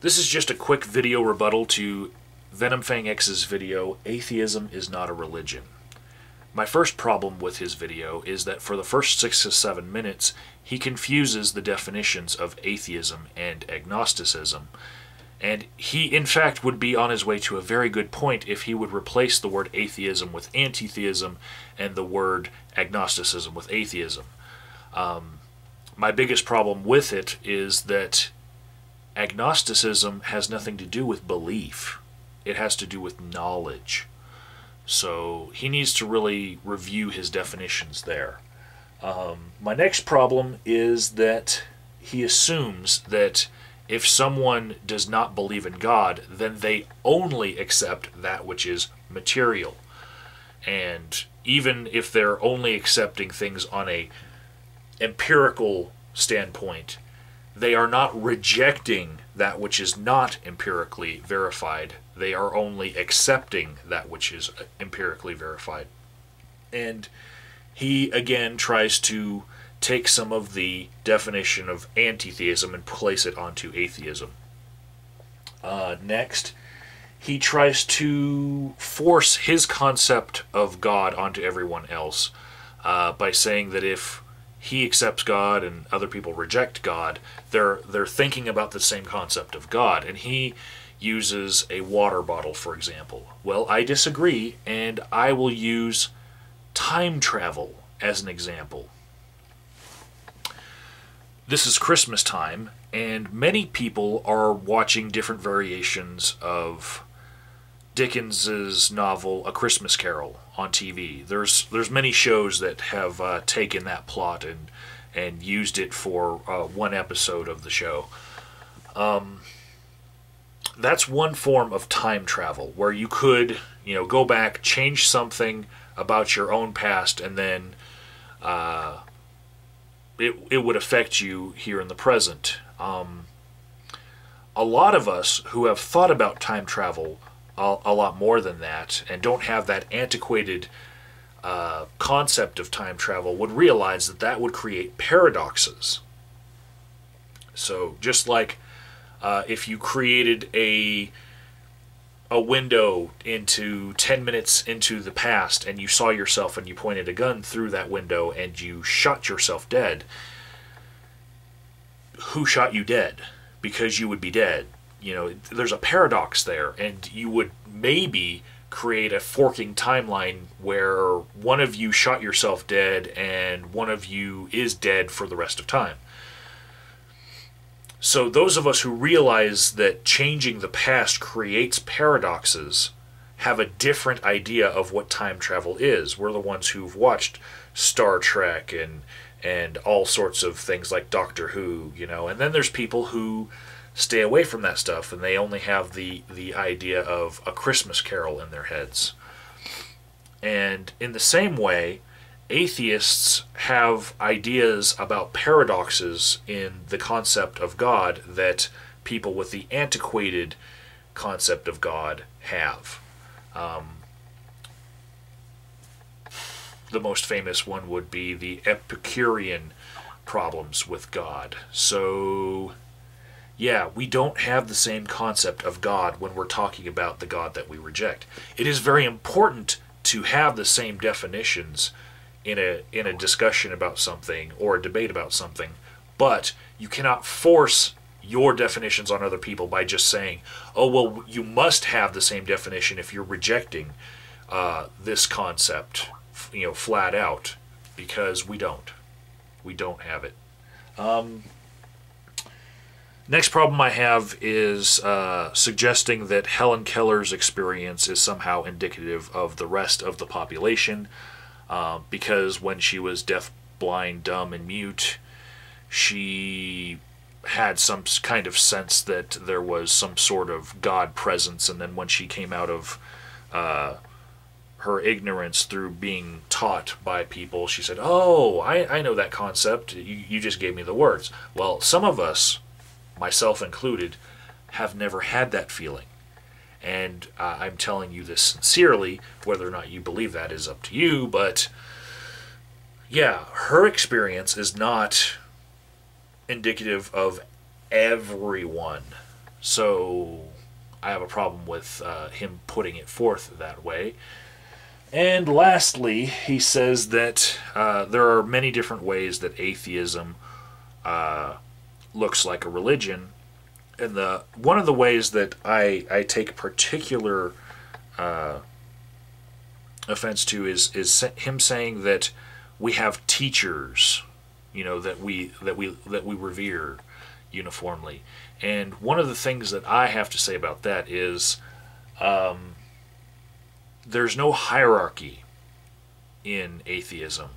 This is just a quick video rebuttal to VenomfangX's video, Atheism is not a religion. My first problem with his video is that for the first 6 to 7 minutes, he confuses the definitions of atheism and agnosticism. And he, in fact, would be on his way to a very good point if he would replace the word atheism with antitheism and the word agnosticism with atheism. My biggest problem with it is that agnosticism has nothing to do with belief. It has to do with knowledge. So he needs to really review his definitions there. My next problem is that he assumes that if someone does not believe in God, then they only accept that which is material. And even if they're only accepting things on a empirical standpoint, they are not rejecting that which is not empirically verified. They are only accepting that which is empirically verified. And he, again, tries to take some of the definition of antitheism and place it onto atheism. Next, he tries to force his concept of God onto everyone else by saying that if he accepts God and other people reject God, they're thinking about the same concept of God. And he uses a water bottle, for example. Well, I disagree, and I will use time travel as an example. This is Christmas time, and many people are watching different variations of Dickens's novel A Christmas Carol on TV. There's many shows that have taken that plot and used it for one episode of the show. That's one form of time travel where you could, go back, change something about your own past, and then it would affect you here in the present. A lot of us who have thought about time travel a lot more than that and don't have that antiquated concept of time travel would realize that that would create paradoxes. So just like if you created a window into 10 minutes into the past and you saw yourself and you pointed a gun through that window and you shot yourself dead, who shot you dead? Because you would be dead. There's a paradox there, and you would maybe create a forking timeline where one of you shot yourself dead and one of you is dead for the rest of time. So those of us who realize that changing the past creates paradoxes have a different idea of what time travel is. We're the ones who've watched Star Trek and all sorts of things like Doctor Who, and then there's people who stay away from that stuff and they only have the idea of A Christmas Carol in their heads. And in the same way, atheists have ideas about paradoxes in the concept of God that people with the antiquated concept of God have. The most famous one would be the Epicurean problems with God. So, yeah, we don't have the same concept of God when we're talking about the God that we reject. It is very important to have the same definitions in a discussion about something or a debate about something, but you cannot force your definitions on other people by just saying, oh, well, you must have the same definition if you're rejecting this concept, flat out, because we don't. We don't have it. Next problem I have is suggesting that Helen Keller's experience is somehow indicative of the rest of the population, because when she was deaf, blind, dumb, and mute, she had some kind of sense that there was some sort of God presence, and then when she came out of her ignorance through being taught by people, she said, oh, I know that concept, you just gave me the words. Well, some of us, myself included, have never had that feeling. And I'm telling you this sincerely. Whether or not you believe that is up to you, but yeah, her experience is not indicative of everyone. So I have a problem with him putting it forth that way. And lastly, he says that there are many different ways that atheism looks like a religion. And one of the ways that I take particular offense to is him saying that we have teachers, that we revere uniformly. And one of the things that I have to say about that is there's no hierarchy in atheism.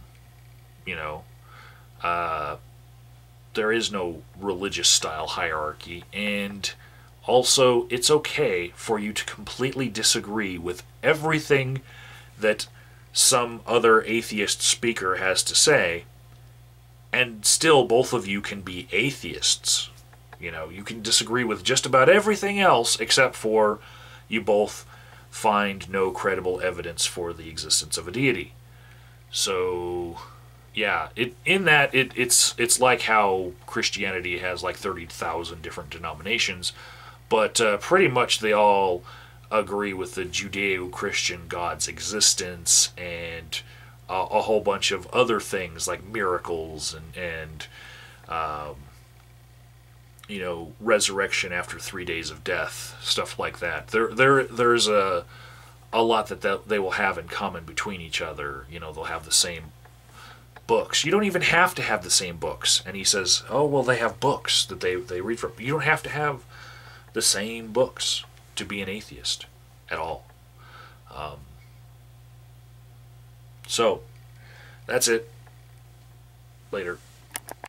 There is no religious style hierarchy, and also it's okay for you to completely disagree with everything that some other atheist speaker has to say, and still both of you can be atheists. You can disagree with just about everything else except for you both find no credible evidence for the existence of a deity. So, yeah, it's like how Christianity has like 30,000 different denominations, but pretty much they all agree with the Judeo-Christian God's existence and a whole bunch of other things like miracles and resurrection after 3 days of death, stuff like that. There's a lot that they will have in common between each other. They'll have the same books. You don't even have to have the same books. And he says, oh, well, they have books that they read from. You don't have to have the same books to be an atheist at all. So, that's it. Later.